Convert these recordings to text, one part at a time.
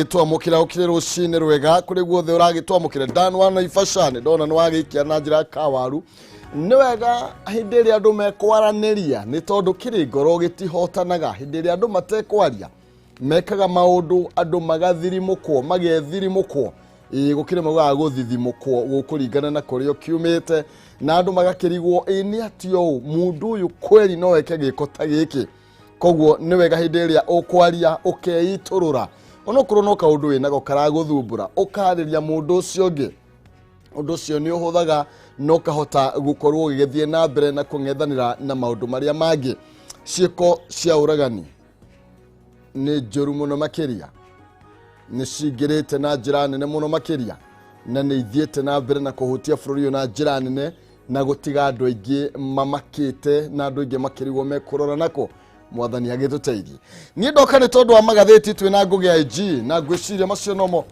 Gitwamukira ukire rushine rwega kuri guothe uragitwamukira danwa na ifashane ndona nwagikia na njira kawaru niwega hindi ria andu mekwaraniria ni tondu kirigoro gitihotanaga hindi ria andu matekwaria mekaga maundu andu magathirimukwo magethirimuko gukire mauga guthithimukwo gukuringana na kurio kiumite na andu magakirigwo ni atio mundu uyu kweri no weke gikota giki koguo niwega hindi ria ukwaria ukeiturura onokorwo no kaundu winago karaguthumbura ukariria mundu ucio ngi undu ucio ni uhuthaga no kahota gukorwo gigithie na mbere na kung'ethanira na maundu maria mangi ciiko cia uragani ni njuru muno makiria ni cingirite na njira nene muno makiria na ni ithiete na mbere na kuhutia bururi na njira nene na gutiga andu aingi mamakite na andu aingi makirigwo mekurora nako mwathani agituteithie ni ndoka ni tondu wa magatheti twina Ngugi IG na ngwiciria macio nomo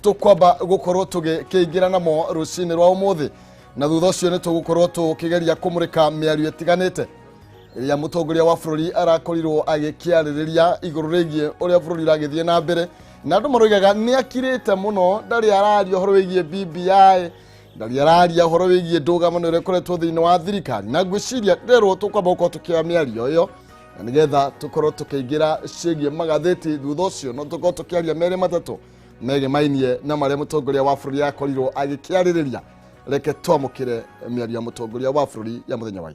tukwamba gukorwo tugikingira namo rucini rwa umuthi na thutha ucio ni tugukorwo tukigeria kumurika miario itiganite iria mutongoria wa bururi arakorirwo agikiaririria iguru rigie uria bururi uragithie na mbere na andu maroigaga ni akirite muno ndari arario horo wigie BBI ndari araria horo wigie ndũgamano ĩrĩa ĩkoretwo thĩinĩ wa thirikari na ngwiciria rero tukwamba gukorwo tukia miario iyo na nigetha tukorwo tukiingira ciĩgie magatheti thutha ucio no tukorwo tukiaria mere matatu mege mainie na maria mutongoria wa bururi akorirwo agikiaririria reke twamukire miario ya mutongoria wa bururi ya muthenya wa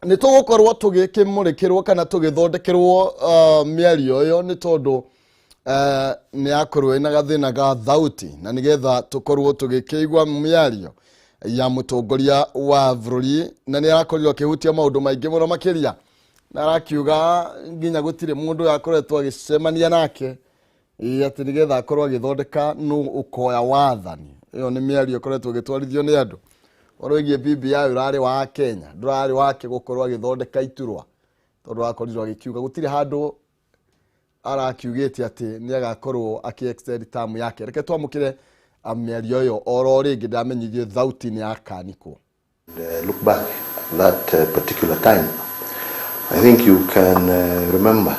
ni tugukorwo tugikimurikirwo kana tugithondekerwo miario yo ni tondu ni akorwo ina gathina ga thauti na nigetha tukorwo tugikigwa miario ya mutongoria wa bururi na ni arakorirwo akihutia maundu maingi muno makiria na arakiuga nginya gutire mundu yakoretwo agicemania nake ati nigetha akorwo agithondeka nu ukoya wathani iyo ni miario ikoretwo igitwarithio ni andu oroigie BBI urari wa Kenya ndurari wake gukorwo agithondeka iturwa tondu akorirwo agikiuga gutire handu arakiugite ati ni agakorwo aki-extend term yake reke twamukire miario yo oro ringi ndamenyithie thauti ni akaniko. Look back that particular time, I think you can remember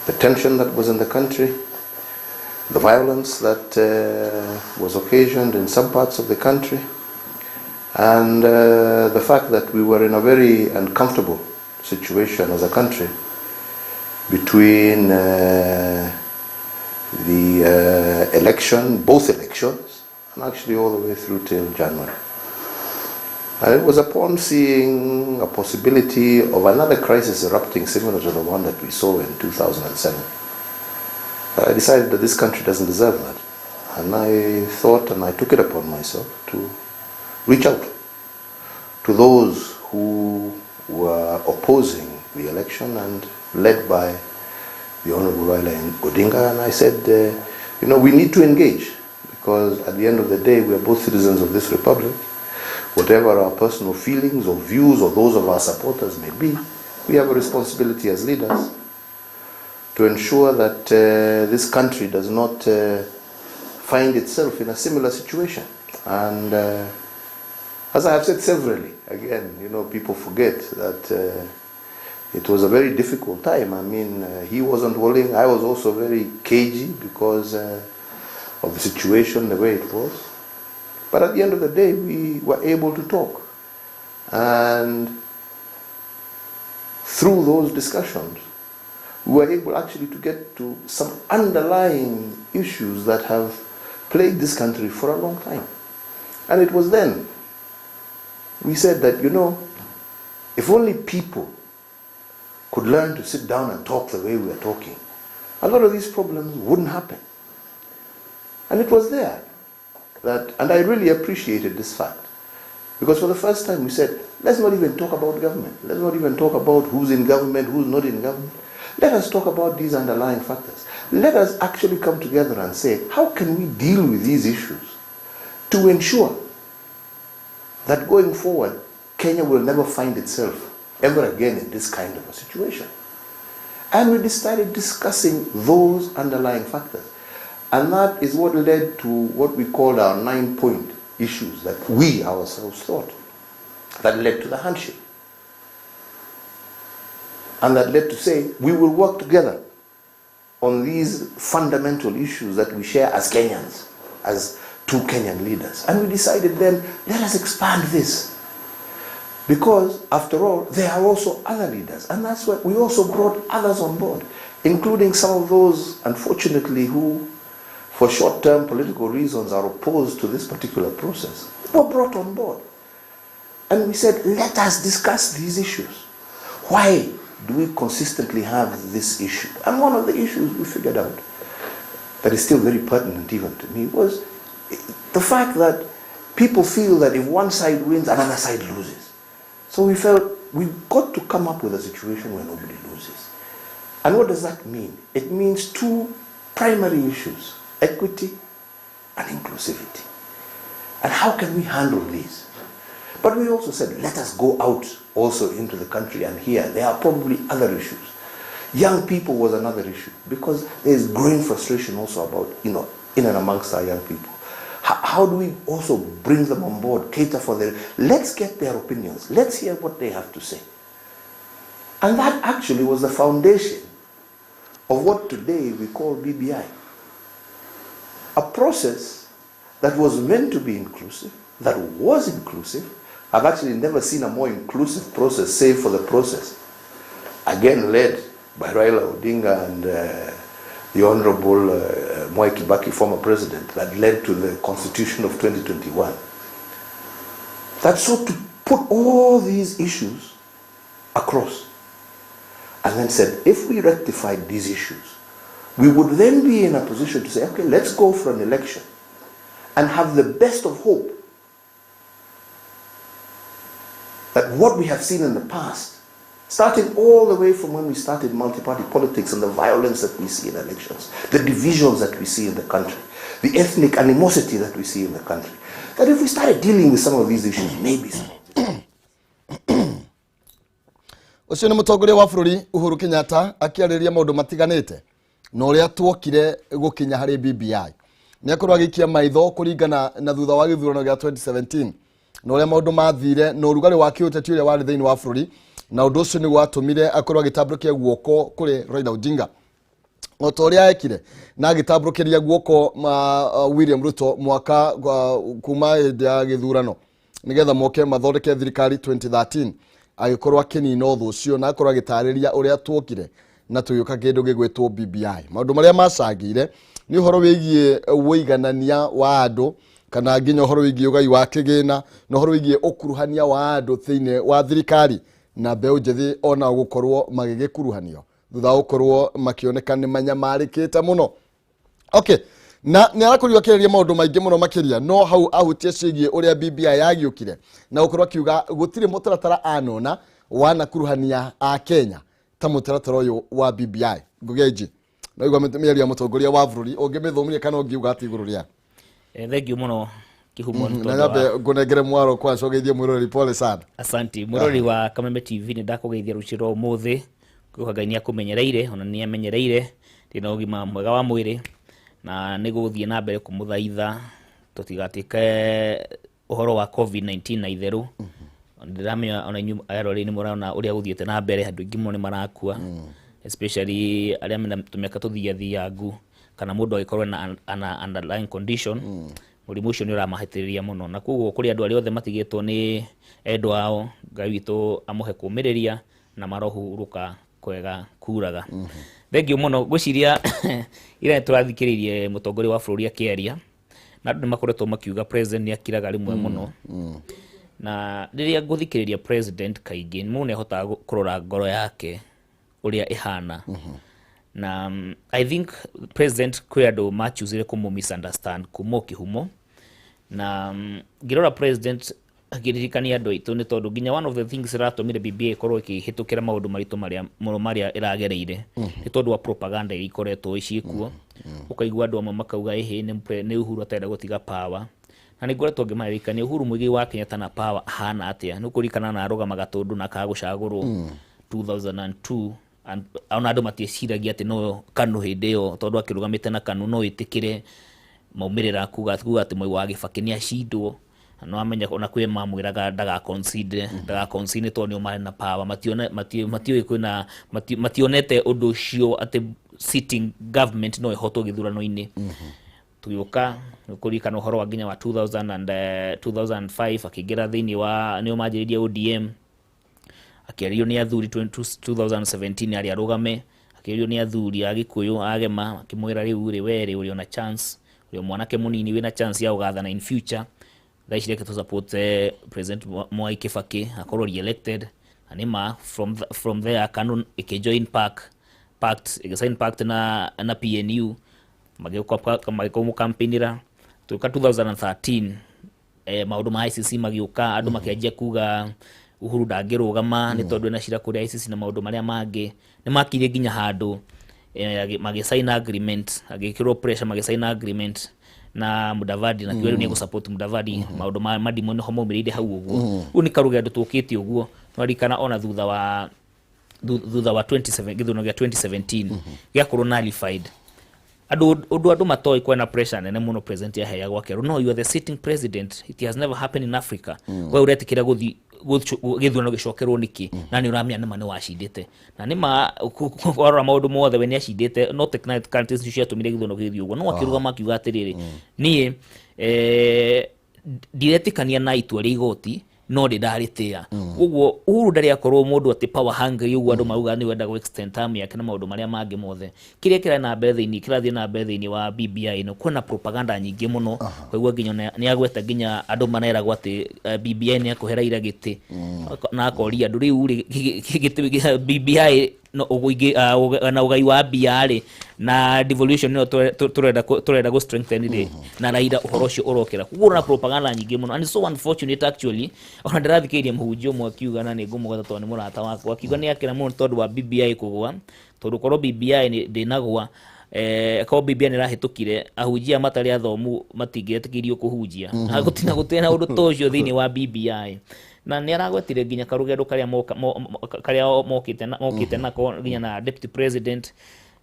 the tension that was in the country, the violence that was occasioned in some parts of the country, and the fact that we were in a very uncomfortable situation as a country between the election, both elections, and actually all the way through till January. And it was upon seeing a possibility of another crisis erupting similar to the one that we saw in 2007, I decided that this country doesn't deserve that. And I thought, and I took it upon myself to reach out to those who were opposing the election and led by the Honorable Raila Odinga, and I said, we need to engage because at the end of the day we are both citizens of this republic. Whatever our personal feelings or views or those of our supporters may be, we have a responsibility as leaders to ensure that this country does not find itself in a similar situation. And as I have said severally, again, people forget that it was a very difficult time. I mean, he wasn't willing. I was also very cagey because of the situation, the way it was. But at the end of the day, we were able to talk. And through those discussions, we were able actually to get to some underlying issues that have plagued this country for a long time. And it was then we said that, if only people could learn to sit down and talk the way we are talking, a lot of these problems wouldn't happen. And it was there that, and I really appreciated this fact, because for the first time we said, let's not even talk about government. Let's not even talk about who's in government, who's not in government. Let us talk about these underlying factors. Let us actually come together and say, how can we deal with these issues to ensure that going forward Kenya will never find itself ever again in this kind of a situation. And we started discussing those underlying factors. And that is what led to what we called our 9-point issues that we ourselves thought, that led to the handshake. And that led to say, we will work together on these fundamental issues that we share as Kenyans, as two Kenyan leaders. And we decided then, let us expand this. Because, after all, there are also other leaders. And that's why we also brought others on board, including some of those, unfortunately, who, for short-term political reasons, are opposed to this particular process, were brought on board. And we said, let us discuss these issues. Why do we consistently have this issue? And one of the issues we figured out that is still very pertinent even to me was the fact that people feel that if one side wins, another side loses. So we felt we've got to come up with a situation where nobody loses. And what does that mean? It means two primary issues: equity and inclusivity. And how can we handle these? But we also said, let us go out also into the country and hear. There are probably other issues. Young people was another issue, because there's growing frustration also about, in and amongst our young people. How do we also bring them on board, cater for their... Let's get their opinions. Let's hear what they have to say. And that actually was the foundation of what today we call BBI. A process that was meant to be inclusive, that was inclusive. I've actually never seen a more inclusive process, save for the process. Again, led by Raila Odinga and the Honorable Mwai Kibaki, former president, that led to the Constitution of 2021. That sought to put all these issues across, and then said, if we rectified these issues, we would then be in a position to say, okay, let's go for an election and have the best of hope that what we have seen in the past, starting all the way from when we started multi-party politics and the violence that we see in elections, the divisions that we see in the country, the ethnic animosity that we see in the country, that if we started dealing with some of these issues, maybe some of them. Ucio ni mutongoria wa bururi Uhuru Kenyatta akiariria maundu matiganite na uria tuokire gukinya hari BBI. Ni akorwo agikia maitho kuringana na thutha wa githurano gya 2017 na uria maundu mathire na urugari wa kiuteti uria wari thiini wa bururi, na undu ucio ni gwatumire akorwo agitamburukia guoko kuri Raila Odinga otoria ekire na agitamburukiria guoko William Ruto mwaka kuma ya githurano nigetha moke mathondeke thirikari 2013 agikorwo akinina uthu ucio na akorwo agitariria uria tuokire na tuyuka kindu gigwetwo BBI. Maundu maria macangire ni uhoro wigie uiganania wa andu, kana nginya uhoro wigie ugai wa kigina na uhoro wigie ukuruhania wa andu thiine wa thirikari na mbeu njethi ona gukorwo magigikuruhanio thutha gukorwo makioneka ni manyamarikite muno. Okay, na ni arakorirwo akiria maundu maingi muno makiria, no hau ahutie cigie uria BBI yagiukire na gukorwo akiuga gutire mutaratara anona wana kuruhania a Kenya ta mutaratara uyu wa BBI. Ngugeji no igwa mĩario mutongoria wa bururi ungimithomire kana ungiuga ati iguru ria? Thank you muno Kihumo na ngabe ngunengere mwaro kwa cogeithie mwirori pole sana. Asante mwirori wa Kameme TV ni ndakugeithia ruciro muthi kuhagania kumenyereire ona ni amenyereire ndina ugima mwega wa mwiri na niguthie na mbere kumuthaitha tutigatike uhoro wa COVID-19 na itheru. Ndiramenya ona inyu ayarori ni murana uria guthiete na mbere andu ingi muno ni marakua, especially aria tumeka tuthiathiangu kana mundu agikorwo na underlying condition. Murimu ucio ni uramahitiriria muno, na koguo kuri andu ari othe matigitwo ni endwa ao, Ngai witu amuhe kumiriria na marohuruka kwega kuraga. Thank you muno. Gwiciria ira turathikiririe mutongoria wa bururi akiaria na andu makoretwo makiuga president ni akiraga rimwe muno, na riria nguthikiriria president kaingi ni mune hota kurora ngoro yake uria ihana. Na I think president kwi andu machuzire kumu misunderstand kumo Kihumo, na ngirora president agiririkania andu aitu ni tondu nginya one of the things ratumire BBI korwo ikihitukira maundu maritu maria iragereire ni tondu wa propaganda ikoretwo icikuo. Ukaigua andu amwe makauga ni Uhuru atenda gutiga power, na nä ngoretwo ngä marikania Uhuru Muigai wa Kenyatta na power hana atia nä kurikana na arugamaga tondu na kagucagurwo 2002 ona andå matieciragia atä no KANU hä ndä ä yo tondå akä rå gamä te na KANU no ä tä kä re maumä rä ra kuga atä Mwai wa Gibaki nä acindwo no amenya ona kwä mamwä raga ndaga concede tondå nä o marä na power matiå kwä na mationete å ndå å cio atä sitting government no ĩhotwo gĩthurano-inĩ tũgĩũka nĩ kũririkana ũhoro wa nginya wa 2005 akĩingĩra thĩinĩ wa nĩo manjĩrĩirie ODM akĩario nĩ athuri 2017 arĩa arũgame akĩario nĩ athuri a Gĩkũyũ agema akĩmwĩra rĩu rĩ we rĩ ũrĩ ona chance ũrĩ mwanake mũnini wĩna chance ya ũgathana in future thaa ici reke tũ support President Mwai Kibaki akorwo re-elected na nĩma from there KANU ĩkĩjoin sign pact na PNU magĩũka campaignira tuka 2013 maũndũ ma ICC magĩũka andũ makĩanjia kuga Uhuru ndangĩrũgama nĩ tondũ ena cira kũrĩa ICC na maũndũ marĩa mangĩ nĩ makirie nginya handũ magĩsign agreement agĩkĩrwo pressure magĩsign agreement na Mudavadi na kiweru nĩ gũsupport Mudavadi maũndũ madimo nĩ homo mĩrĩire hau ũguo rĩu nĩ karũgendo tũkĩte ũguo twarikana ona thutha wa 27 gĩthurano gĩa 2017 gĩakorwo nullified andũ matoĩ kwena pressure nene mũno president yaheagwo akerwo no you are the sitting president it has never happened in Africa we ũretikĩra gũthi gĩthurano gĩcokerwo nĩkĩ na nĩ ũramenya nĩma nĩ wacindĩte na nĩma kwarora maũndũ mothe we nĩ acindĩte no technicalities nĩ ciatũmire gĩthurano gĩthiĩ ũguo no akĩrũgama akiuga atĩrĩrĩ niĩ ndiretĩkania na itua rĩa igoti no ndarĩtĩa ũguo Uhuru ndarĩ akorwo mũndũ atĩ power hungry ũguo andũ mauga nĩ wenda extend term yake na maũndũ marĩa mangĩ mothe kĩrĩa kĩrathiĩ na mbere thĩinĩ wa BBI no kwĩna propaganda nyingĩ mũno koguo nginya nĩ agweta nginya andũ maneragwo atĩ BBI nĩ akũhe Raila gĩtĩ na akoria andũ rĩu gĩtĩ BBI no na ugai wa mbia na devolution no turenda go strengthen na Raila uhoro ucio urokera kugo na propaganda nyingĩ mũno and so unfortunate actually ona ndirathikĩria mũhunjio mwe akiuga na nĩ ngũmũgatha tondũ nĩ mũrata wakwa akiuga nĩ akĩra mũno tondũ wa BBI kũgwa tondũ korwo BBI ndĩnagwa ko BBI nĩ rahĩtũkire ahunjia matarĩ athomu matingĩetĩkĩrio kũhunjia gũtirĩ na ũndũ ta ũcio thĩinĩ wa BBI na nĩ aragwetire nginya karũgendo karĩa mokĩte nako nginya na deputy president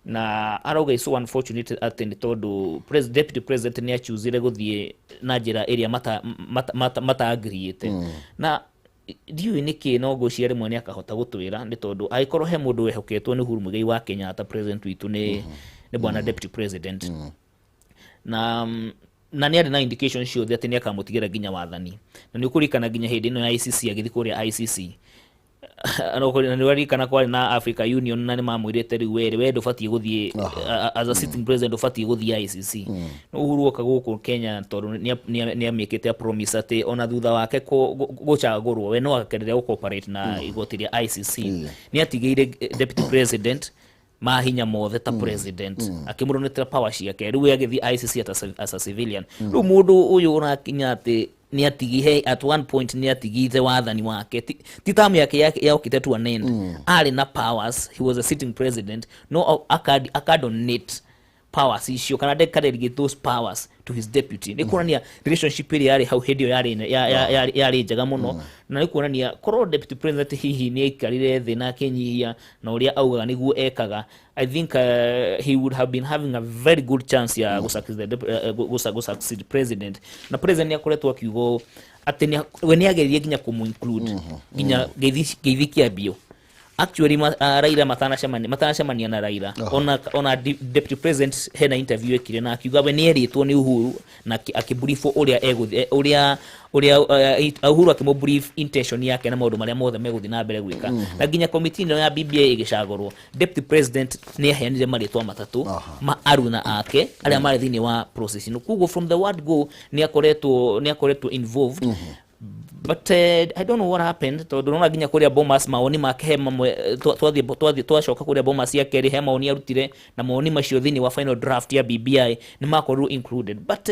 na arauga is so unfortunate atĩ nĩ tondũ deputy president nĩ achuzire gũthiĩ na njĩra ĩrĩa mata-agreeĩte na ndiũĩ nĩkĩ no ngũciria rĩmwe nĩ akahota gũtwĩra nĩ tondũ angĩkorwo he mũndũ wehoketwo nĩ Uhuru Muigai wa Kenyatta president witũ nĩ bwana deputy president na nĩ arĩ na indication ciothe atĩ nĩ akamũtigĩra nginya wathani na nĩ ũkũririkana nginya hĩndĩ ĩno ya ICC agĩthiĩ kũrĩa ICC na nĩ ũkũririkana kwarĩ na Africa Union na nĩ mamwĩrĩte rĩu we ndũbatiĩ gũthiĩ as a sitting president ndũbatiĩ gũthiĩ ICC no Uhuru oka gũkũ Kenya tondũ nĩ amĩkĩte promise atĩ ona thutha wake gũcagũrwo we no akereria gũcooperate na igoti rĩa ICC nĩ atigĩire deputy president mahinya mothe ta president akĩmũronetera power ciake rĩu agĩthiĩ ICC as a civilian rĩu mũndũ ũyũ ũrakinya atĩ nĩ atigihe at one point nĩ atigithe wathani wake ti tamu yake yaũkĩte to an end arĩ na powers he was a sitting president no akadonate powers icio kana delegate those powers to his deputy nĩ kuonania relationship ĩrĩa yarĩ hau hĩndĩ ĩyo yarĩ njega mũno na nĩ kuonania korwo deputy president hihi nĩ aikarire thĩ na akĩnyihia na ũrĩa augaga nĩguo ekaga I think he would have been having a very good chance ya gũsucceed president na president nĩ akoretwo akiugo atĩ we nĩ ageririe nginya kũmũ-include nginya geithi kĩambio actually Raila matanacemania na Raila ona deputy president hena interview ekire na akiuga we nĩ erĩtwo nĩ Uhuru na akĩbriefo ũrĩa Uhuru akĩmũbrief intention yake na maũndũ marĩa mothe megũthiĩ na mbere gwĩka na nginya committee ĩno ya BBI ĩgĩcagũrwo deputy president nĩ aheanire marĩtwa matatũ ma aruna ake arĩa marĩ thĩinĩ wa process ĩno kuguo from the word go nĩ akoretwo involved but I don't know what happened to ndona ginya kuria Bomas maoni make he mamwe twacoka kuria Bomas ya keri he maoni arutire na maoni macio thini wa final draft ya BBI ni makorwo included, but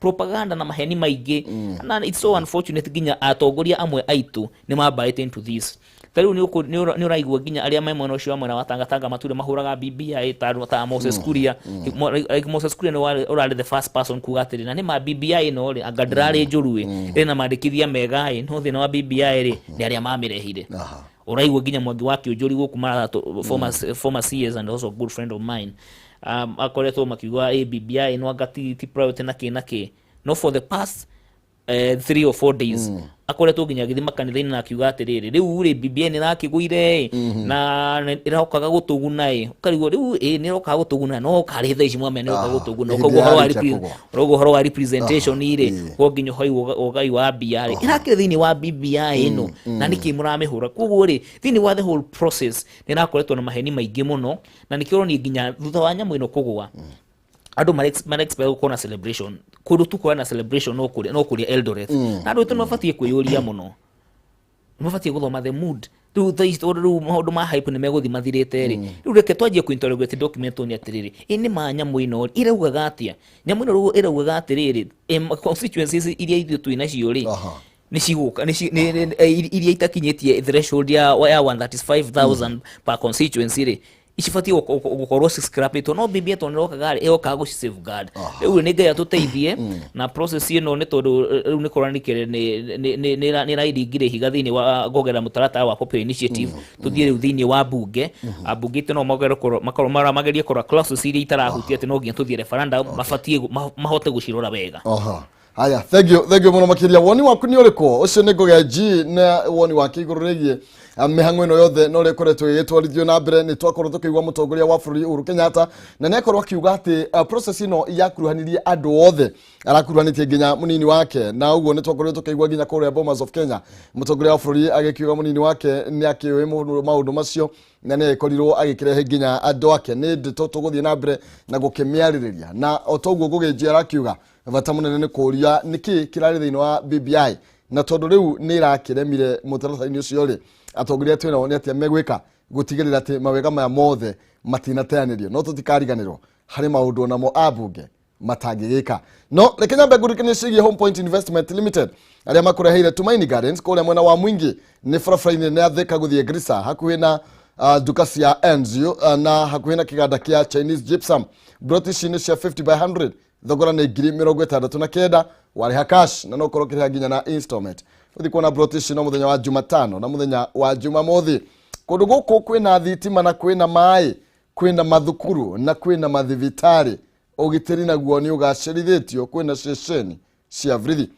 propaganda na maheni maigi and it's so unfortunate ginya atongoria amwe aitu ni mabaite into this. Tariu ni uraigwa ginya aria mai mwena ucio amwe na watangatanga mature mahuraga BBI ta Moses Kuria. Like Moses Kuria no already the first person kugatiri na ni ma BBI no ri agadrare njurui ena mandikithia mega no thina wa BBI ri ni aria mamirehire. Uraigwa ginya Mwangi wa Kĩũnjũri guku mara former CS and also a good friend of mine akoretwo makiuga BBI no agati priority na ki no for the past 3 or 4 days akoretwo ginya githima kanitha-ini na akiuga atiriri riu ri BBI ni rakiguire na irokaga gutuguna ukarigwo riu ni irokaga gutuguna no kari tha ici mwame ni irokaga gutuguna ukoguo horo wa representation iri ko ginya hoigai wa BBI irakire thini wa BBI ino na niki muramihura koguo ri thini wa the whole process ni rakoretwo na maheni maingĩ muno na nikiro ni ginya thutha wa nyamu ino kugwa ado expect ko na celebration kudu tu ko na celebration no kuri Eldoret na ado tu no fatie kwiyuria muno no fatie guthoma the mood tu ru maundu ma hype ni meguthi mathirite ri ru reke twajie ku interrogate document ni atiriri ini ma nyamu ino iraugaga atia nyamu ino iraugaga atiriri constituencies iria ithu twina cio ri ni ciguka iria itakinyetie threshold ya 135,000 per constituency ri ishifati gukorwo scrap it no BBI to nirokaga eokaga guci safeguard riu ni ngai atuteithie na process ino ni tondu riu ni koranikire ni raidingire higa thini wa gogera mutarata wa popular initiative tuthie riu thini wa bunge abunge tino makorwo magerie kora clauses iria itarahutia ati no nginya tuthie referendum mafatie mahote gucirora wega. Haya, thank you muno makiria. Woni waku ni uriko ucio ni ngugeji na woni wake iguru regie mihango ino yothe no rekoretwo yetwarithio na mbere ni twakorwo tukigwa mutongoria wa bũrũri Uhuru Kenyatta na nekorwo akiuga ati process ino yakuruhanirie andu othe arakuruhanitie ginya munini wake na uguo ni twakorwo tukigwa ginya kuria Bomas of Kenya mutongoria wa bũrũri agikiuga munini wake ni akiwe maundu macio na ne korirwo agikirehe ginya andu ake ni ndito tuguthie na mbere na gukimiaririria na otoguo ngugeji arakiuga bata munene ni kuria niki kirari thini wa BBI na tondu riu ni irakiremire mutarata-ini ucio ri atongoria twina ni atia megwika gutigirira ati mawega maya mothe matinateanirio no tutikariganirwo hari maundu namo abunge matangigika no reke nyambe ngurikanie cigie Home Point Investment Limited aria makureheire Tumaini Gardens kuria mwena wa Mwingi ni barabara-ini ni athika guthie Grisa hakuhi na duka cia Enzio na hakuhi na kiganda kia Chinese Gypsum British ni cia 50 by 100 thogora ni 69,000 wariha cash na no korokera ginya na installment uthi kuona British no muthenya wa Jumatano na muthenya wa Jumamothi kundu guku kwina thitima na kwina mai kwina mathukuru na kwina mathivitari ugitiri naguo ni ugacirithitio kwina ceceni cia vrithi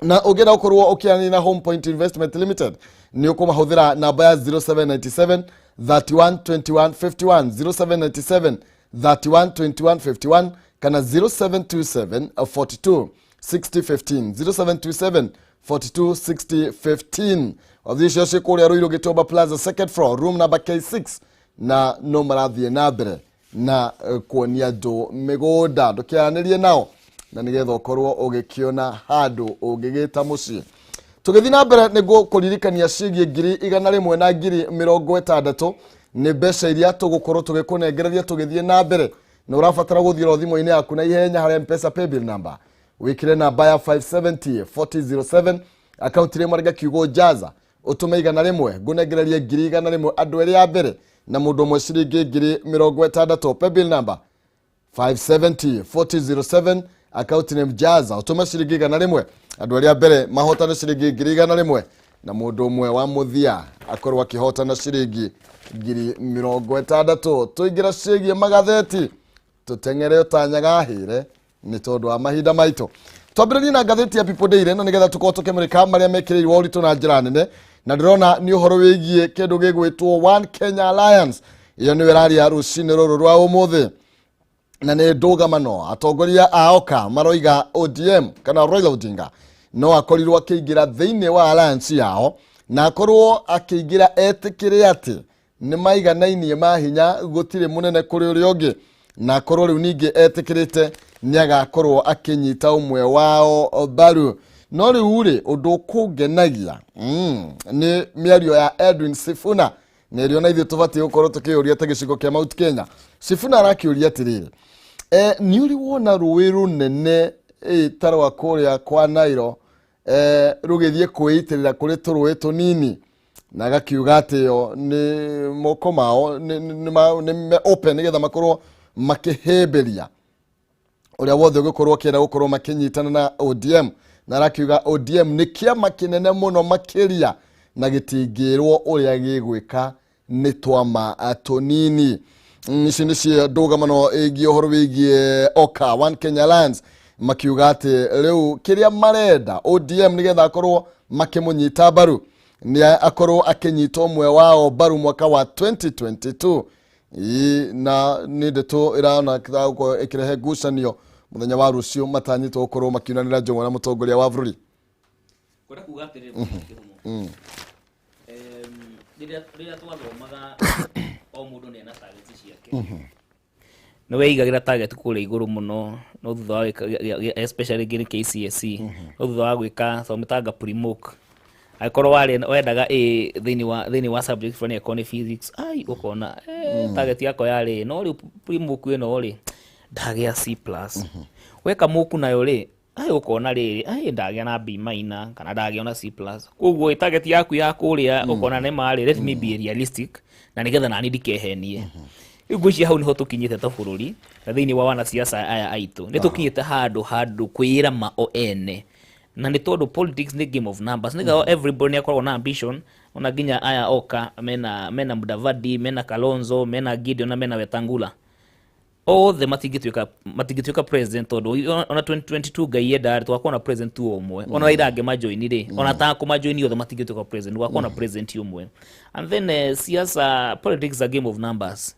na ugera ukorwo ukiani na Home Point Investment Limited ni ukumahũthĩra namba ya 0797 31 21 51 0797 31 21 51 kana 0727 42 60 15 0727 42 60 15 Odhisho shikuria Ruiru Gitoba Plaza second floor room number K6 na no marathie na mbere na kuonia ndo migoda ndukianirie nao na nigetha ukorwo ugikiona handu ungigita mucii tugithi na mbere niguo kuririkania cigie 100 na 60 ni mbeca iria tugukorwo tugikunengereria tugithie na mbere na urafatara guthira thimo-ini yaku na ihenya hari M-Pesa paybill number wikire namba ya 570 4007 account ri marga kiugo jaza utume 100 gunengereria 100 andu eri ya mbere na mundu mwe ciringi 60 paybill number 570 4007 account name jaza utume ciringi 100 andu eri ya mbere mahotana ciringi 100 na mundu mwe wa muthia akorwo akihotana ciringi 60 tuingira ciringi magatheti tutengere utanyaga hire ni tondu wa mahinda maito twambiririe na ngatheti ya People Daily na nigetha tukorwo tukimurika maria mekirirwo uritu na njira nene na ndirona ni uhoro wigie kindu gigwitwo One Kenya Alliance iyo ni weraria rucini ruru rwa umuthi na ni ndugamano atongoria aoka maroiga ODM kana Raila Odinga no akorirwo akiingira thiini wa alliance yao na akorwo akiingira etikire ati ni maiganainie mahinya gutire munene kuri uri ungi na akorwo riu ningi etikirite ni agakorwo akinyita umwe wao baru no riu ri undu kungenagia ni miario ya Edwin Sifuna ni rio na ithu tubati gukorwo tukiuria ta gicigo kia Mount Kenya. Sifuna arakiuria atiriri ni uri wona ruwi runene tarwa kuria kwa Nairo rugithie kwiitirira kuri turuwi tunini na agakiuga ati yo ni moko mao ni open nigetha makorwo makihemberia uria wothe gukorwo kienda gukorwo makinyitana na ODM na arakiuga ODM ni kiama kinene muno makiria na gitingirwo uria gigwika ni twama tunini. Ici nicio ndugamano igie horo wigie Oka One Kenya Lands makiuga ati riu kiria marenda ODM nigetha akorwo makimunyita baru ni akorwo akinyitwo mwe wao baru mwaka wa 2022 na ni ndeto irana kithago ikirehe gucanio muthenya wa rucio matanyitwo gukorwo makiunanira njongwa na mutongoria wa bururi kora kuga atiriri Kihumo rĩrĩa twathomaga o mũndũ nĩ ena target ciake no weigagira target kũrĩa igũrũ mũno no thutha wa especially gini KCSE no thutha wa gwĩka thometaga pre-mock akorwo wendaga thĩinĩ wa subject fulani ya physics ukona target yako yarĩ no rĩu pre-mock ĩno rĩ ndagĩa C+. Weka mock nayo rĩ ukona rĩrĩ ndagĩa na B Maina kana ndagĩa na C+. Koguo target yaku ya kũrĩa ukona nĩ marĩ let me be realistic na nigetha nani ndikehenie. Rĩu ngwĩciria hau niho tũkinyĩte ta bũrũri na thĩinĩ wa wanasiasa aya aitũ nĩ tũkinyĩte handũ kwĩra ma o ene na nĩ tondũ politics nĩ game of numbers nĩga everybody akoragwo na ambition ona nginya aya Oka mena Mudavadi mena Kalonzo mena Gideon na mena Wetangula othe matingĩtuĩka president tondũ ona 2022 ngai yenda twakorwo na president tu ũmwe ona Raila angĩmajoini rĩ ona ta kũmajoini othe matingĩtuĩka president gwakorwo na president ũmwe. And then siasa politics a game of numbers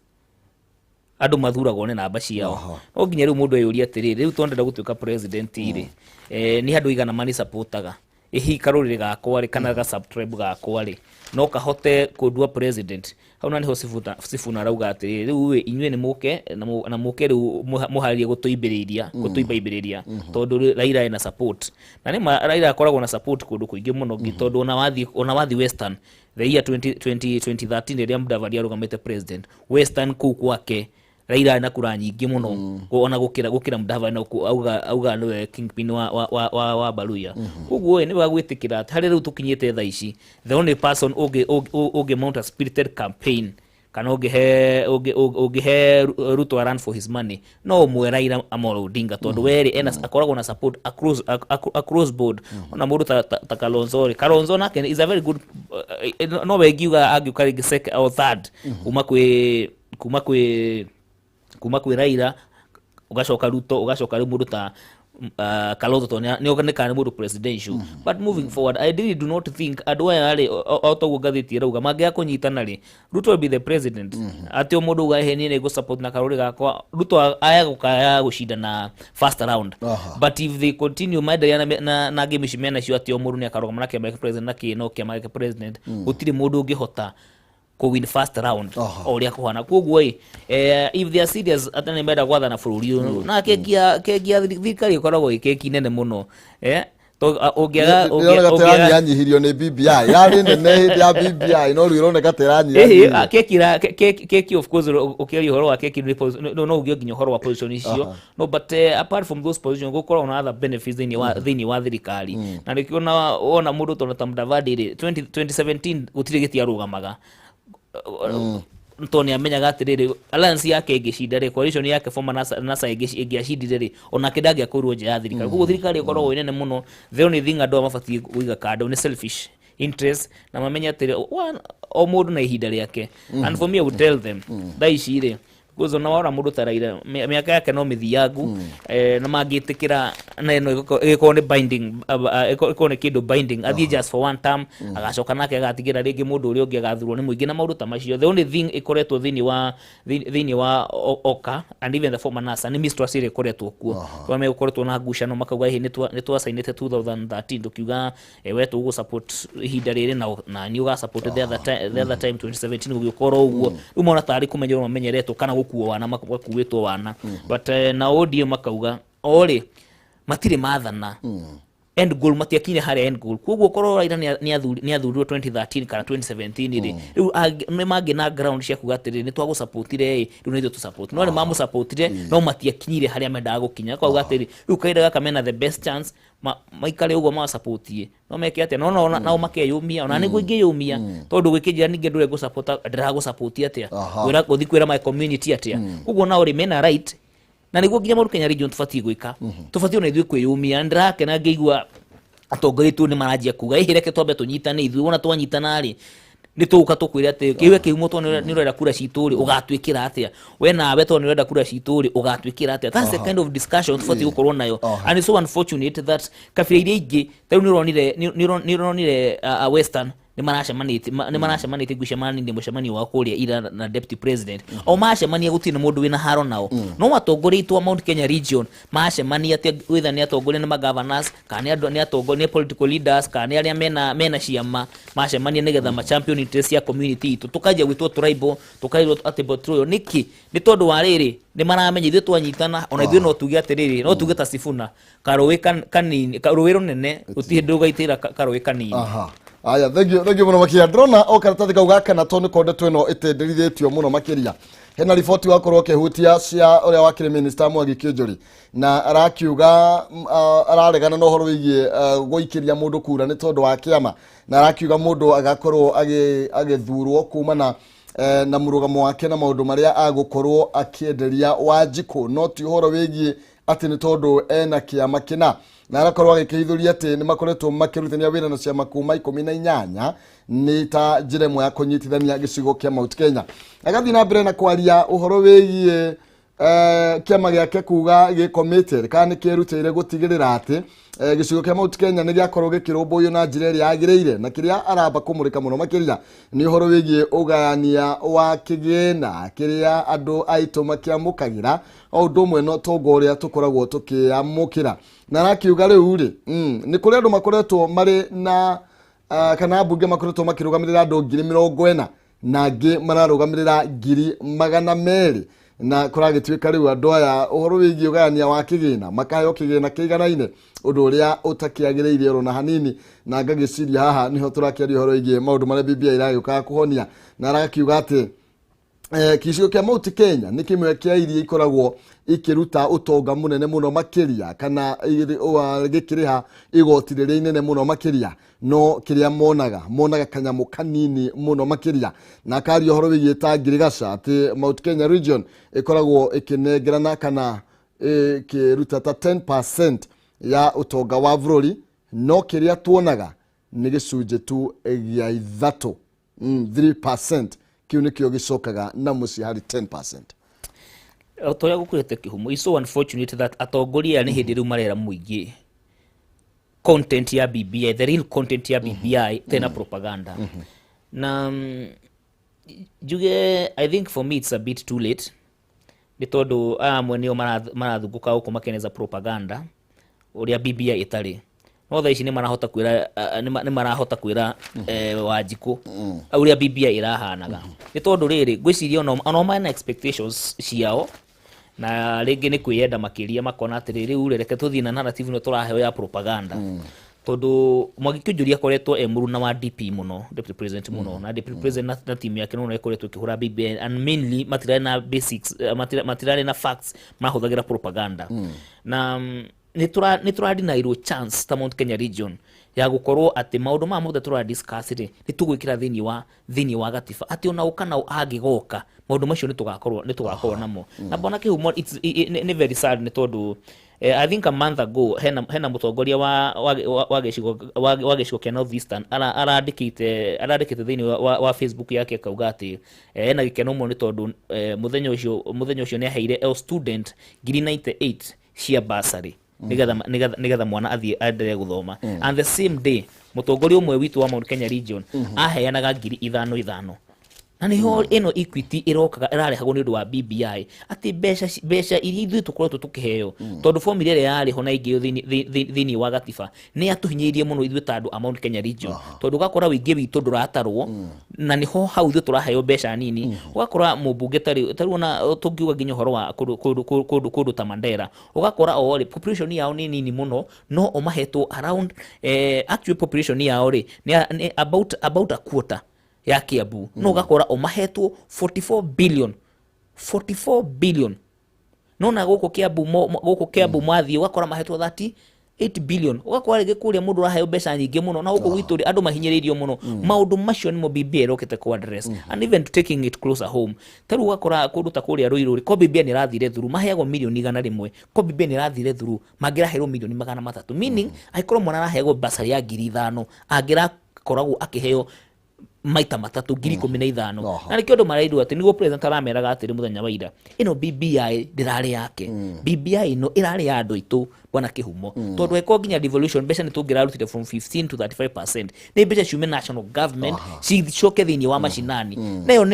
andu mathuragwo nĩ namba ciao no nginya rĩu mũndũ ayũria atĩrĩ rĩu twendera gũtuĩka president rĩ ni handũ igana mani supportaga ihi karũrĩrĩ gakwa rĩ kana ga subtribe gakwa rĩ no kahote kũndua president hau na niho Sifuna rauga atĩrĩ rĩu inyuĩ nĩ mũke na mũke rĩu mũharĩrie gũtũimbaimbĩrĩria tondũ Raila ena support na nĩ Raila akoragwo na support kũndũ kũingĩ mũno tondũ ona wathi Western the year 2013 rĩrĩa Mudavadi arũgamĩte president Western kũu kwake Raila ena kura nyingĩ mũno ona gũkĩra Mudavadi na auga nĩwe kingpin wa Baluya. Ũguo nĩ wagwĩtĩkĩra harĩ rĩu tũkinyĩte thaa ici the only person ũngĩ mount a spirited campaign kana ũngĩhe Ruto a run for his money no ũmwe Raila Amolo Odinga tondũ werĩ akoragwo na support across board ona mũndũ ta Kalonzo nake is a very good no wengiuga angĩũka rĩngĩ second or third kuma kwĩ Raila ugacoka Ruto ugacoka rĩu mũndũ ta Kalonzo nĩ oganĩka nĩ mũndũ presidential. But moving forward I really do not think andũ aya rĩ autoguo ngathĩti ĩrauga mangĩaga kũnyitana rĩ Ruto will be the president atĩ o mũndũ ugahenie nĩ support na karũrĩ gakwa Ruto aya gũcinda na first round. But if they continue maendelea na game ici mena cio atĩ o mũndũ nĩ akarũgama na kĩama gĩa president na kĩno kĩama gĩa president gũtirĩ mũndũ ũngĩhota win first round oria kuhana. Koguo if they are serious atane meda gwathana bũrũri ũyũ na kegia thirikari ikoragwo ikeki nene mũno to ũngĩaga yanyihirio nĩ BBI yarĩ nene hĩndĩ ya BBI no rĩu ironeka teranyihirio keki of course ũkĩaria ũhoro wa keki no ugio nginya ũhoro wa position icio no but apart from those positions gũkorwo na other benefits thĩinĩ wa thirikari na nĩkĩona ona mũndũ ta Mudavadi 2017 gũtirĩ gĩtiarũgamaga Tony amenyaga atĩrĩrĩ alliance yake ĩngĩcinda coalition yake former NASA ĩngĩacindire ona kĩndagĩa kũrwo nje ya thirikari. Koguo thirikari ĩkoragwo nene mũno the only thing andũ mabatiĩ kũiga kando nĩ selfish interest na mamenya atĩrĩ o mũndũ na ihinda rĩake. And for me I would tell them thaa ici rĩ Guzo na wara mũndũ ta Raila mĩaka yake no mĩthiangu na mangĩtĩkĩra na ĩno ĩkorwo nĩ binding ĩkorwo nĩ kĩndũ binding athiĩ just for one term agacoka nake agatigĩra rĩngĩ mũndũ ũrĩa ũngĩ agathurwo nĩ mũingĩ na maũndũ ta macio. The only thing ĩkoretwo thĩinĩ wa Oka and even the former NASA nĩ mistrust ĩrĩa ĩkoretwo kuo twame gũkoretwo na ngucanio makauga nĩ twasainĩte 2013 tukiuga we tũgũ support ihinda rĩrĩ na nĩ uga support the other time 2017 gũgĩkorwo ũguo rĩu mona tarĩ kũmenyerwo mamenyeretwo kana kuo wana makuĩtwo wana but na ODM makauga ori matirĩ mathana end goal matiakinya hari end goal kuguo korwo Raila ni athurirwo 2013 kana 2017 ri riu ni mangi na ground cia kugatiri ni twago supportire riu ni tu support no ni mamu supportire no matiakinyire haria mendaga gukinya kwa kugatiri riu kaida gaka mena the best chance maikare ugo ma supportie no meke atia no na makeyumia ona ni guingi yumia tondu gwikijira ninge ndure go support ndira go support atia wira guthi kwira my community atia kuguo na uri mena right na niguo nginya Mount Kenya region tufati gwika tufati ona ithui kwiyumia ndirake na ngeigua atongoretu ni maranjia kuga ihireke twambe tunyitane ithui ona twanyitana ri ni tuka tukwira ati kiwe Kihumo to ni urenda kura cituri ugatwikira atia we nawe to ni urenda kura cituri ugatwikira atia that's the kind of discussion tufati gukorwo nayo and it's so unfortunate that kafira iria ingi tau ni ronire western ni marashamanite gushemani mushemani wa kuria ira na deputy president o mashemani gutine mundu wina haro nao no atongoretwo Mount Kenya region mashemani ati witha ni atongore ni governors kana ni atongore ni political leaders kana aria mena ciama mashemani nigetha ma champion interest ya community tukaje gwitwo tribal tukairwo ati botro niki ni tondu wa riri ni maramenya ithu twanyitana ona ithu no tuge atiriri no tuge ta Sifuna karowe kanini karowe runene utihindu gaitira karowe kanini aya thank you muno makiria drona o karatathi kau gaka na toni konde tweno itenderithetio muno makiria hena riboti wakorwo kehutia cia uria wakire minister Mwangi Kĩũnjũri na arakiuga araregana no horo wigie guikiria mundu kura ni tondu wa kiama na arakiuga mundu agakorwo agithurwo kumana na murugamo wake na maundu maria agukorwo akienderia Wanjiku no ti horo wigie ati ni tondu ena kiama kina na arakorwo agikithũria ati ni makoretwo makirutania wira na ciama kuma 18 ni ta njira imwe ya kunyitithania gicigo kia Mount Kenya agathi na mbere na kwaria uhoro wigie kiama giake kuga gi committed kana kirutire gutigirira ati gicigo kia Mount Kenya ni giakorwo gikirumbuyo na njira iria yagirire na kiria aramba kumurika muno makiria ni uhoro wigie ugayania wa kigina kiria andu aitu makiamukagira o ndomwe no tongoria tukoragwo tukiamukira na rakiuga riu ri ni kuri andu makoretwo mari na kana bunge makoretwo makirugamirira andu 40,000 na angi mararugamirira 200,000 na kuragitwika riu andu aya uhoro wigie ugayania wa kigina makayo kigina kiganaine undu uria utakiagiriire ro na hanini na ngagiciria haha niho turakiaria uhoro wigie maundu maria BBI iragiuka kuhonia na rakiuga ati gicigo kia Mount Kenya ni kimwe kia iria ikoragwo ikiruta utonga munene muno makiria kana gikiriha igoti riria inene muno makiria no kiria monaga kanyamu kanini muno makiria na kari horo wigie ta Ngirigaca ati Mount Kenya region ikoragwo ikinengerana kana kiruta ta 10% ya utonga wa bururi no kiria tuonaga ni gicunje tu gia ithatu 3% kiu nikio gicokaga na muci hari 10%. Otoya gukurete Kihumo is so unfortunate that atongoria ni hindi riu marera muingi content ya BBI, the real content ya BBI tena propaganda na juge I think for me it's a bit too late bitondu mwenio marathunguka uko makeneza propaganda uria BBI itari no tha ici ni marahota kwira Wanjiku uria BBI irahanaga ni tondu riri gwiciria ono mana expectations ciao na ringi ni kwiyenda makiria makona atiri riu reke tuthii na narrative no turaheo ya propaganda tondu Mwangi Kĩũnjũri akoretwo emuruna wa DP muno deputy president muno na deputy president na team yake no ikoretwo kihura BBI and mainly material na basics material na facts mahuthagira propaganda na ni turadinairwo chance ta Mount Kenya region ya gukorwo ati maundu ma muthe tura discuss ri ni tugwikira thini wa gatiba ati ona ukana agigoka maundu macio ni tugakorwo namo na bona Kihumo it's ni very sad ni tondu I think a month ago hena mutongoria wa gicigo kia North Eastern arandikite thini wa Facebook yake kauga ati hena gikeno muno ni tondu muthenya ucio ni aheire student 98 cia bursary nigetha mwana athie aendelee guthoma and the same day mutongoria umwe witu wa Mount Kenya region aheanaga 5,000 na niho ino Equity irokaga irarehagwo ni undu wa BBI ati beca iria ithuĩ tukoretwo tukiheo tondu formula ĩrĩa yarĩho na ingĩ thĩinĩ wa gatiba nĩ atuhinyĩirie mũno ithuĩ ta andũ a Mount Kenya region tondu ũgakora wĩingĩ witũ ndũratarwo na niho hau ithuĩ tũraheo beca nini ũgakora mũmbunge tarĩ ona tũngiuga nginya ũhoro wa kũndũ ta Mandera ũgakora ori population yao ni nini mũno no ũmahetwo around actual population yao rĩ ni about a quarter ya Kiambu no gakora umahetwo 44 billion no na gũkũ Kiambu mwathie ugakora mahetwo 38 billion ugakora rĩngĩ kũrĩa mũndũ raheo mbeca nyingĩ mũno na gũkũ gwitũ andũ mahinyĩrĩirio mũno maũndũ macio nĩmo BBI rokete ku address and even taking it closer home tarĩ ugakora kũndũ ta kũrĩa Ruiru ko BBI nĩ rathire through maheagwo milioni 100 ko BBI nĩ rathire through mangĩraherwo milioni 300 meaning aikorwo mwana raheagwo basari ya 5,000 angĩrakoragwo akĩheo maita 3,15 na nĩ kĩndũ maraidwo atĩ nĩguo president arameraga atĩ mũthenya wa ira ino BBI ndĩrarĩ yake BBI ino ĩrarĩ ya andũ aitũ bwana Kihumo tondu eko nginya devolution mbeca nĩ tũngĩrarutire from 15 to 35% nĩ mbeca ciume national government cicoke thĩinĩ wa mashinani nayo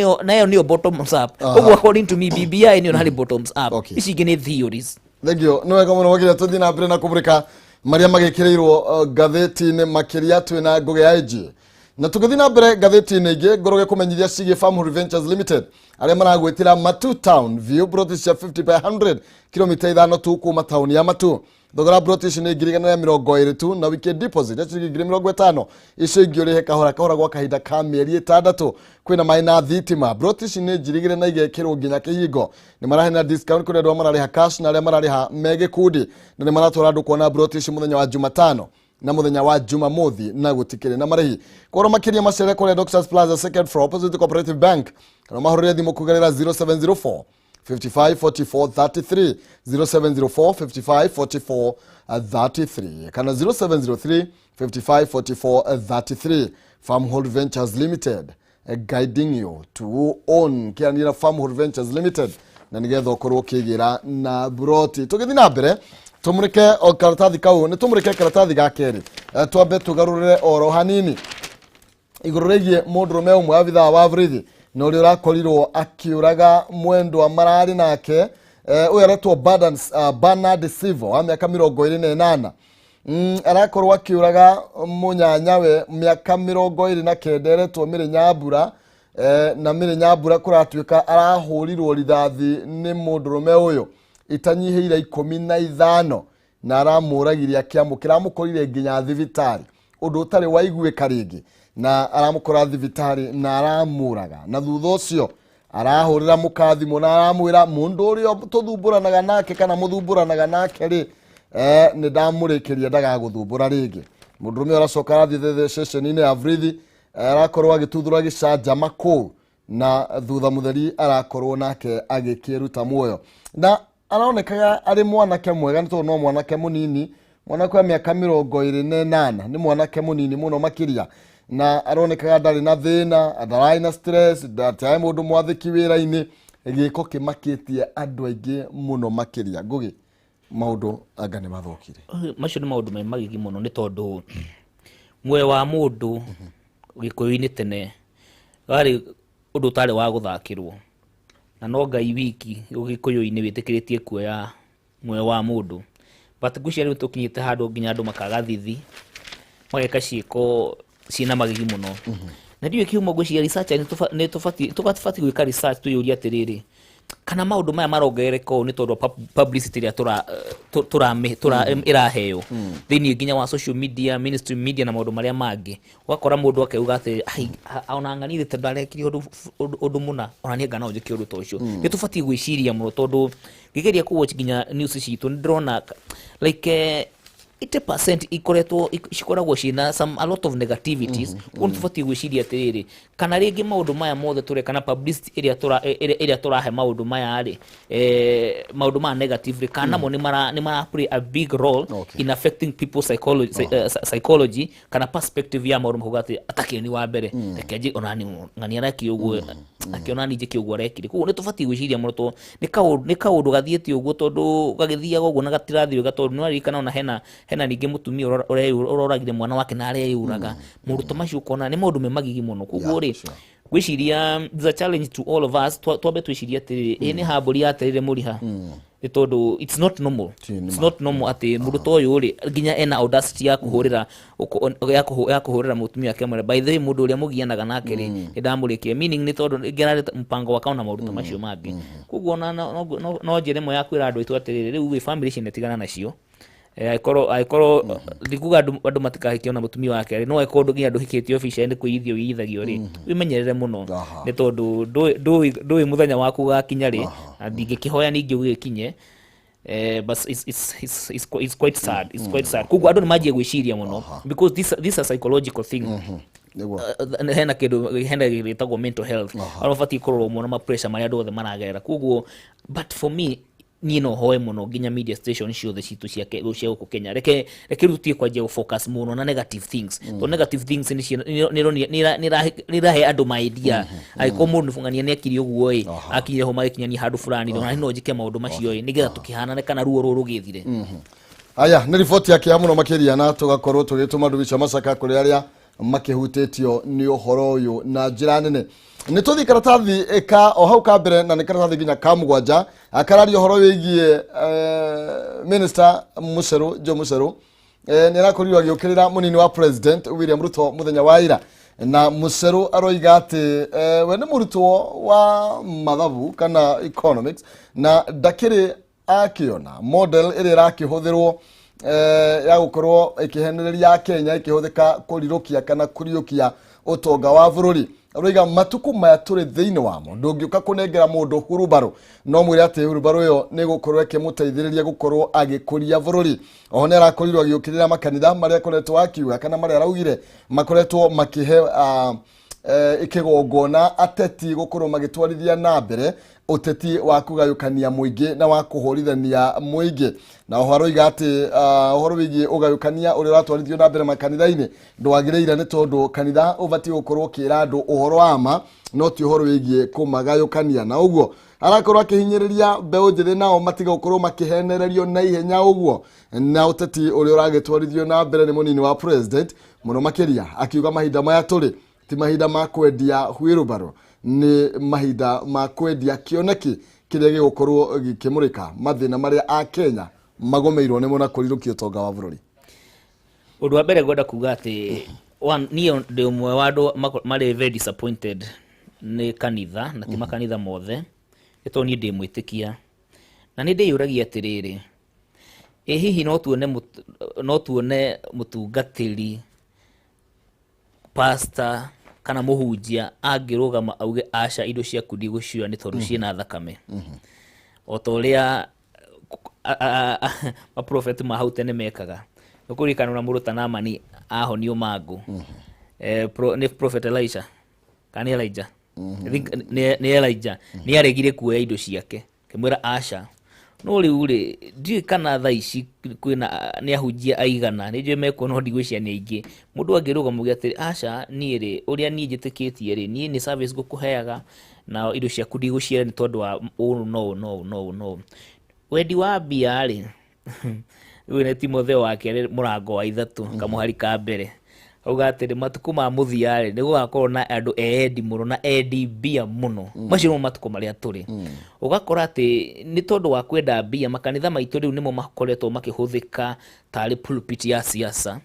nĩyo bottoms up ũguo according to me BBI nĩyo harĩ bottoms up ici ingĩ nĩ theories. Thank you. No wega mũno wagira tũthiĩ na mbere na kũmũrĩka marĩa magĩkĩrĩirwo ngathĩti-inĩ makĩria twĩna Ngugi ya IG na tũgĩthiĩ na mbere ngathĩti-inĩ ingĩ ngoroge kũmenyithia ciĩgiĩ Farmhood Ventures Limited arĩa maragwĩtĩra Matu Town view broti cia 50 by 100 kilomita 5 tu kuma tauni ya Matu thogora broti ici nĩ 120 tu na wiki deposit ya ciringi 50 icio ingĩ ũrĩhe kahora gwa kahinda ka mĩeri 6 kwĩna Maina thitima broti ici nĩ njirigĩre na igekĩrwo nginya kĩhingo nĩ marahena discount kũrĩ andũ mararĩha cash na arĩa mararĩha megĩkundi na nĩ maratwara andũ kuona broti ici mũthenya wa Jumatano na muthenya wa Jumamothi na gutikire na marihi koro makiria macere kore Doctors Plaza second floor opposite Cooperative Bank kana mahorere thimu kugerera 0704 554433 0704 554433 kana 0703 554433 Farmhood Ventures Limited guiding you to own kianira Farmhood Ventures Limited na nigetha ukorwo kigira na broti tugithi na mbere tumurike o karatathi kau ni tumurike karatathi ga keri twambe tugarurire oro hanini iguru regie mundurume umwe abitha wa Vrithi no uri urakorirwo akiuraga mwendwa marari nake uyu aretwo Bernard Silva wa miaka 28 arakorwo akiuraga munyanyawe miaka 29 eretwo Mĩrĩ Nyambura na Mĩrĩ Nyambura kuratuika arahurirwo rithathi ni mundurume uyu itanyihĩire 15 na aramũragiria akiamũkĩra amũkorire nginya thibitari ũndũ ũtarĩ waiguĩka rĩngĩ na aramũkora thibitari na aramũraga na thutha ũcio arahũrĩra mũkathimo na aramwĩra mũndũ ũrĩa tũthumbũranaga nake kana mũthumbũranaga nake rĩ nĩ ndamũrĩkĩria ndagagũthumbũra rĩngĩ mũndũrũme aracoka arathiĩ session-inĩ ya Vrithi arakorwo agĩtuthũra gĩcanjama kũu na thutha mũtheri arakorwo nake agĩkĩruta muoyo na anaonekaga ari mwanake mwega nĩ tondũ no mwanake mũnini mwanake wa miaka 28 ni mwanake mũnini mũno makiria na aronekaga ndarĩ na thĩna ndarĩ na stress ndarĩ mũndũ mwathĩki wĩra-inĩ gĩko kĩmakĩtie andũ aingĩ mũno makiria Ngugi maũndũ anga nĩ mathokire macio nĩ maũndũ me magigi mũno nĩ tondũ muoyo wa mũndũ gĩkũyũ-inĩ tene warĩ ũndũ ũtarĩ wa gũthakĩrwo na no Ngai wiki ũgĩkũyũ-inĩ wĩtĩkĩrĩtie kuoya muoyo wa mũndũ but ngũcia rĩu tũkinyĩte handũ nginya andũ makagathithi mageka ciĩko ciĩna magigi mũno na ndiũĩ Kihumo ngũcia researcher nĩ tũbatiĩ gwĩka research tuyũria atĩrĩrĩ kana maũndũ maya marongerereka nĩ tondũ publicity ĩrĩa ĩraheo thĩinĩ nginya wa social media ministry media na maũndũ marĩa mangĩ ũgakora mũndũ akauga atĩ ona ng'ani thĩ ndarekire ũndũ mũna ona niĩ ngana njĩke ũndũ ta ũcio nĩ tũbatiĩ gwĩciria mũno tondũ ngĩgeria kũwatch nginya news citũ nĩ ndĩrona like 80% cikoragwo ciĩna a lot of negativities ũndũ tũbatiĩ gwĩciria atĩrĩrĩ kana rĩngĩ maũndũ maya mothe tũreka na publicity ĩrĩa tũrahe maũndũ maya rĩ maũndũ maya negatively kana namo nĩ mara play a big role in affecting people's psychology kana perspective ya maũndũ mahuga atĩ atakĩrĩ ni wa mbere reke onani ng'ani arekire ũguo akiona ni njĩke ũguo arekire koguo nĩ tũbatiĩ gwĩciria mũno tondũ nĩ kaũndũ gathiĩte ũguo tondũ gagĩthiaga ũguo na gatirathiĩ wega tondũ nĩ waririkana ona hena ningĩ mũtumia ũroragire mwana wake na areyũraga mũndũ ta macio ũkona nĩ maũndũ me magigi mũno koguo rĩ gwiciria the challenge to all of us twabe twiciria ati ni hamburi yaterire muriha ni tondu it's not normal ati mundu toyo ri nginya ena audacity ya kuhurira ya kuhurira mutumia yake mwe by the way mundu uria mugianaga nake ri ndamurikie meaning ni tondu ngerare mpango wa kauna maundu macio mangi kuguo no njire mo ya kwira andu itu ati riu we family cinetigana nacio aikoro ndikuga andu matikahikia na mutumia wake no aikoro nginya nduhikitio office ni kuithio withagio ri wimenyerere muno ni tondu ndui muthenya waku gakinya ri ndingikihoya ningi ugikinye but it's quite sad kuguo andu ni majie gwiciria muno because this a psychological thing hena gitagwo mental health arofati korwo muno ma pressure mari andu othe maragerera kuguo but for me ni no hoe muno nginya media station ciothe citu cia guku Kenya reke rutie kwa je focus muno na negative things to negative things ni rahe andu ma idea aiko mundu fungania ni akiri uguo akire ho magikinyani handu fulani no njike maundu macio nigetha tukihana kana ruo ruru githire aya ni report yake ya muno makiria na tugakorwo tugituma ndu bica macaka kuri aria makihutitio ni uhoro uyu na njira nene ni tuthi karatathi eka o hau ka mbere na ni karatathi ginya ka mugwanja akarario horo wigie minister Museru ni arakorirwo agiukirira munini wa president William Ruto muthenya wa ira na Museru aroiga ati we ni murutwo wa mathabu kana economics na ndakiri akiona model iri rakihuthirwo ya gukorwo ikihenereria Kenya ikihuthika kurirukia kana kuriukia utonga wa bururi aroiga matuku maya turi thiini wamo ndungiuka kunengera mundu hurubaro no mwire ati hurubaro yo ni gukorwo ikimuteithiriria gukorwo agikuria bururi oho ni arakorirwo agiukirira makanitha maria akoretwo akiuga kana maria araugire makoretwo makihe ikigongona ateti gukorwo magitwarithia na mbere uteti wa kugayukania muingi na wa kuhorithania muingi na uhoro igati uhoro wigi ugayukania uri ratwarithio na mbere makanitha-ini ndwagireire ni tondu kanitha ubati gukorwo kira andu uhoro ama no ti uhoro wigi kumagayukania na uguo arakorwo akihinyiriria mbeu njiri nao matiga gukorwo makihenererio na ihenya uguo na uteti uri uragitwarithio na mbere ni munini wa president muno makiria akiuga mahinda maya turi ti mahinda ma kwendia hwirubaro ni mahinda ma kwendia kioneki kiria gigukorwo gikimurika mathina maria a Kenya magomeirwo ni mona kurirukia utonga wa bururi undu wa mbere gwenda kuga ati niyo ndi umwe wa andu mari very disappointed ni kanitha na ti makanitha mothe eto ni ndi mwitikia na ni ndi yuragia atiriri hihi no tuone mutungatiri pastor kana muhunjia angirugama auge aca indo cia kudi gucioya ni tondu ciina thakame otoria ma prophet ma haute ne mekaga nukurikana na murutana mani ahonio mangu ni prophet Elisha kana Elijah I think ni Elijah ni aregire kuoya indo ciake kimwira aca no riu ri ndi kana tha ici kwina ni ahunjia aigana ni je meko no ndigwicia ni aingi mundu angiruga mugi ati aca ni ri uria ni njitikitie ri ni service gukuheaga na indo cia kudi guciera ni tondu wa no wendi wa bia ri wene Timotheo wake murango wa 3 kamuhari ka mbere auga ati matuku ma muthia ri ni gugakorwo na andu endi muno na endi bia muno macio no matuku maria turi ugakora ati ni tondu wa kwenda bia makanitha maitu riu nimo makoretwo makihuthika tari pulpit ya siasa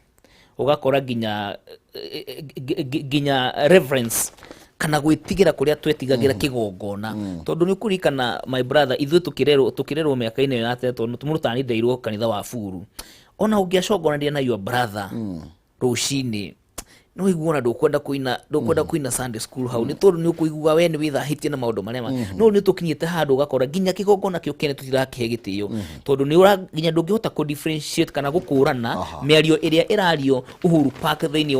ugakora ginya reverence kana gwitigira kuria twetigagira kigongona tondu ni kurikana my brother ithu tukirerwo miaka-ini ya teto tumurutani ndeirwo kanitha wa furu ona ungiacongorania na your brother rucini no iguona ndukwenda kuina Sunday school hau ni tondu ni ukuigua we ni withahitie na maundu marema no ni tukinyite handu gakora ginya kigongona kio kene tutirakihe gitio tondu ni ginya ndungihota ku differentiate kana gukurana miario iria irario Uhuru Park thiini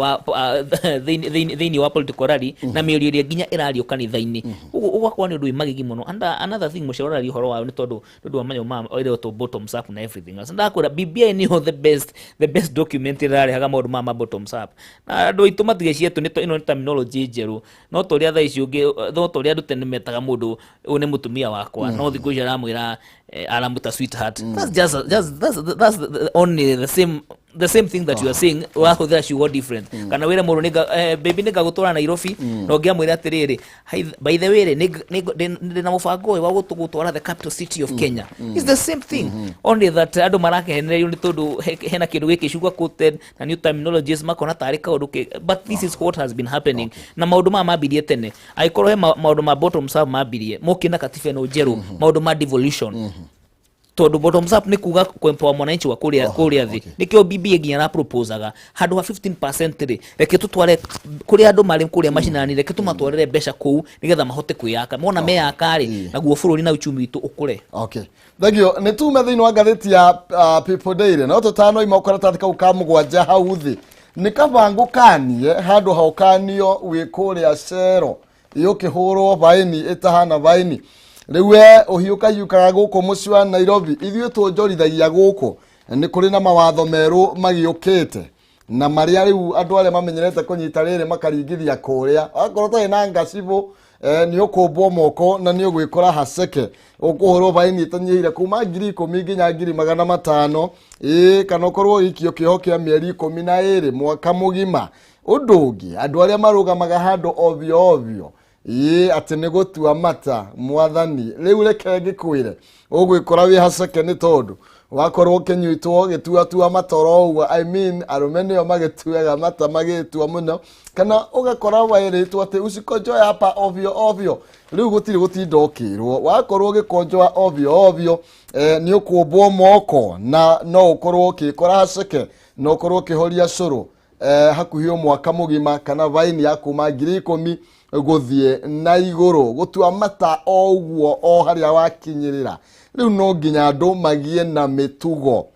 wa political rally na miario iria ginya irario kanitha-ini ugakwa ni ndu magigi muno and another thing mucorori horo wao ni tondu wa manyo mama oire to bottoms up na everything else ndakura BBI ni the best document irari haga maundu mama bottoms up na itu matige tu nito ino terminology njeru no toria tha icio ngi no toria ndu tene metaga mundu une mutumia wakwa no thikũ icio aramwira aramuta sweetheart that's only the same the same thing that you are saying wahuthira ciugo different kana wira mundu niga baby niga gutura Nairobi no ngiamwira atiriri by the way ndina mubango wa gutugutwara the capital city of Kenya. It's the same thing, only that andu marakehenererio ni tondu hena kindu giki sugar coated na new terminologies makona tarika uduke, but this is what has been happening. Na maundu ma mabirie tene aikorwo he maundu ma bottoms up mabirie mokina katife no jeru maundu ma devolution tondu bottoms up ni kuga kwempoa mwananchi wa kuria thi nikio BBA nginya na proposaga handu ha 15% ri reke tutware kuria andu mari kuria mashinani reke tumatwarire mbeca kuu nigetha mahote kwiyaka mona meyaka ri naguo bururi na uchumi witu ukure. Okay, thagio ni tume thiini wa ngatheti ya People Daily no tutano imokora tatika ukamugwanja hau thi ni kabangu kanie handu haukanio wi kuria cero yukihurwo vaini itahana vaini riwe uhiuka yukaga guku muci wa Nairobi ithuĩ twonjorithagia guku ni kuri na mawatho meru magiukite na maria riu andu aria mamenyerete kunyita riri makaringithia kuria akorwo tari na ngacibu ni ukumbwo moko na ni ugwikora haceke ukuhurwo vaini itanyihire kuma 10,000 nginya 5,500 kana ukorwo ikio kiho kia mieri 12 mwaka mugima. Undu ungi andu aria marugamaga handu ovyo ati ni gutua mata mwathani riu reke ngikwire ugwikora wi haceke ni tondu wakorwo kinyitwo gitua matoro uguo I mean arume yo magituaga mata magitua muno kana ugakora wairitwo ati usikonjoya hapa ovyo riu gutiri gutindokirwo wakorwo gikonjoya ovyo ni ukumbwo moko na no ukorwo ukikora haceke no ukorwo kihoria curu hakuhi mwaka mugima kana vaini ya kuma 10,000 guthie na iguru gutua mata o uguo o haria wakinyirira riu no nginya andu magie na mitugo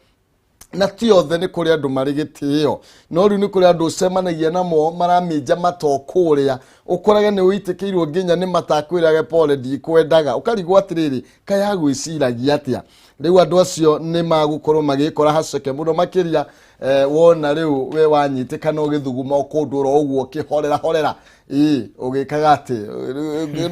na tiothe ni kuri andu mari gitio no riu ni kuri andu cemanagia namo maraminja matokuria ukorage ni uitikirwo nginya ni matakwirage pole ndikwendaga ukarigwo atiriri kaya gwiciragia atia riu andu acio ni magukorwo magikora haceke muno makiria wona riu we wanyitikana ugithuguma ukundura uguo kihorera ugikaga ati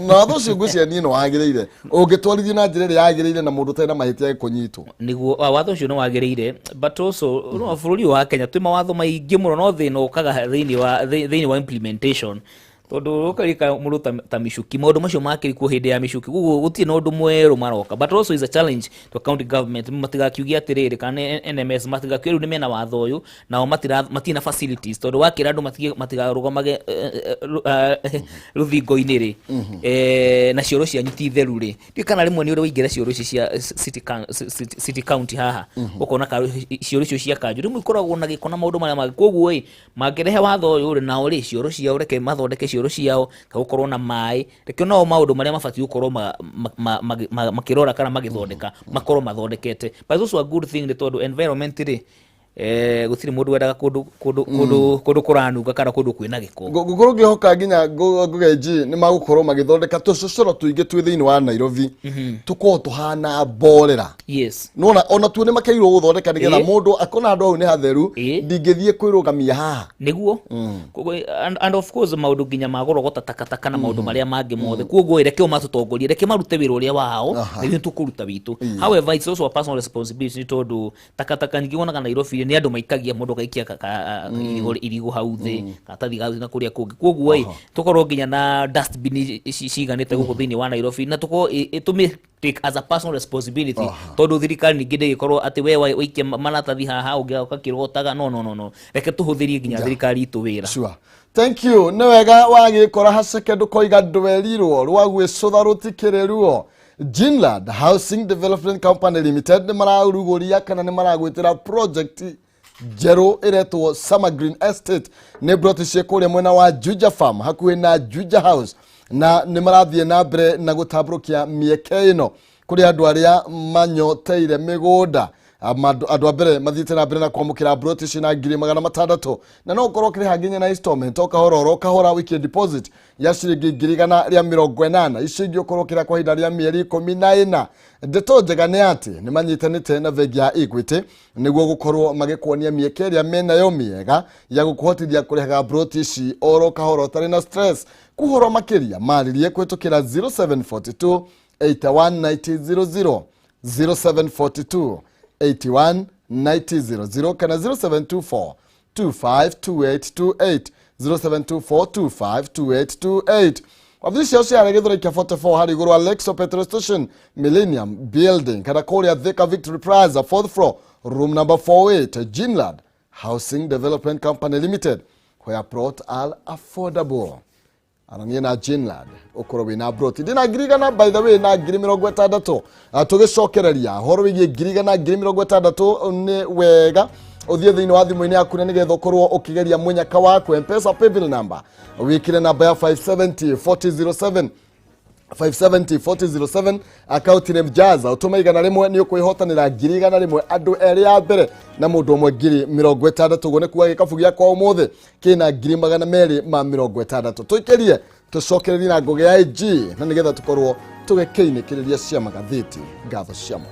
na thucio ngucia ni no wagirire ungitwarithio na njira ria yagirire na mundu tena mahitia kunyitwo niguo watho ucio no wagirire, but also no bururi wa Kenya twi mawatho maingi muno no thina ukaga thiini wa implementation tondu ukarika mundu ta mishuki maundu macio makirikwo hindi ya mishuki gugu gutie no ndu mweru maroka, but also is a challenge to county government matigakiugia atiriri kana NMS matigakiru ni mena watho uyu nao matina facilities tondu wakira andu matigarugomage ruthingo-ini ri na cioro cia nyiti theru ri ndi kana rimwe ni uri wingira cioro cia city county haha ukona ka cioro cio cia kanju rimwe ikoragwo na gikona maundu maria magikuguo mangirehe watho uyu ri nao ri cioro ciao reke mathondeke cioro ciao gukorwo na mai reke no maundu maria mabati gukorwo makirora kana magithondeka makorwo mathondekete, but also a good thing ni tondu environment ri gutiri mundu wendaga kundu kuranunga kana kundu kwina giko gukorwo ngihoka nginya ngugeji ni magukorwo magithondeka tucocoro tuingi twi thiini wa Nairobi tuko tuhana borera. Yes, nona ona tu ni makeirwo guthondeka nigetha mundu akona andu au ni hatheru ndingithie kwirugamia haha niguo and of course maundu nginya magorogota takataka na maundu maria mangi mothe kuoguo reke matutongorie reke marute wira uria wao ni tukuruta witu. However, it's also a personal responsibility tondu takataka nyingi wona kana Nairobi ni andu maikagia mundu gaikia irigo hau thi katathi gathi na kuria kungi kuoguo tukorwo nginya na dustbin ciganite guku thiini wa Nairobi na tuko itumi take as a personal responsibility tondu thirikari ningi ndigikorwo ati we waikia maratathi haha ungiauka kirotaga no reke tuhuthirie nginya thirikari itu wira. Sure, thank you. Ni wega wagikora haceke ndukoiga ndwerirwo rwagwicutha rutikiriruo. Jinland Housing Development Company Limited ni mararuguria kana ni maragwitira project jeru iretwo Summer Green Estate ni broticie kuria mwena wa Juja Farm hakuhi na Juja House na ni marathie na mbere na gutabrukia mieke ino kuri andu aria manyoteire migunda andu abere mathiite na mbere na kwamukira brotici na 600 na no ukorwo kiri hanginya na installment okahora wiki deposit ya ciringi 180 icio ingĩ ukorwo kira kwa ihinda rĩa mieri 14. Ndeto njega nĩ atĩ nĩ manyitanĩte na bengi ya Equity nĩguo gukorwo magĩkuonia mieke ĩrĩa menayo miega ya gukuhotithia kũrĩhaga brotici oro kahora ũtarĩ na stress. Kuhoro makĩria maririe kũhĩtũkĩra 0742 819000 0742 81 9000 kana 0724 252828 0724 252828. Wabici cio ciarä gä thå kia 44 harä igå rå Alexo Petrol Station Millennium Building kana kårä Thika Victory Plaza 4th floor room number 48 Ginlad Housing Development Company Limited where plot are affordable. Ananie na Ginlad ukorwo wina brot ndina ngirigana by the way na 60 tugicokereria horo wigie ngirigana 60 ni wega uthie thiini wa thimu-ini yaku na nigetha ukorwo ukigeria munyaka waku M-Pesa paybill number wikire namba ya 570 407 account name Jaza utuma igana rimwe ni ukwihotanira ngirigana rimwe andu eri ya mbere na mundu umwe 60 gone kuwa gikabu gya kwa umuthi kina 260 tuikirie tucokererie na ngoge ya IG na nigetha tukorwo tugekeinekiriria cia magathiti ngatho ciamo.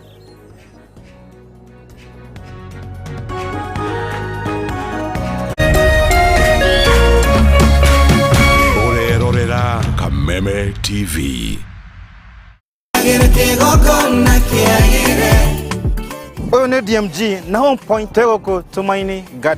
Kameme TV. Oyo ni DMG na home point tego ko Tumaini Garden.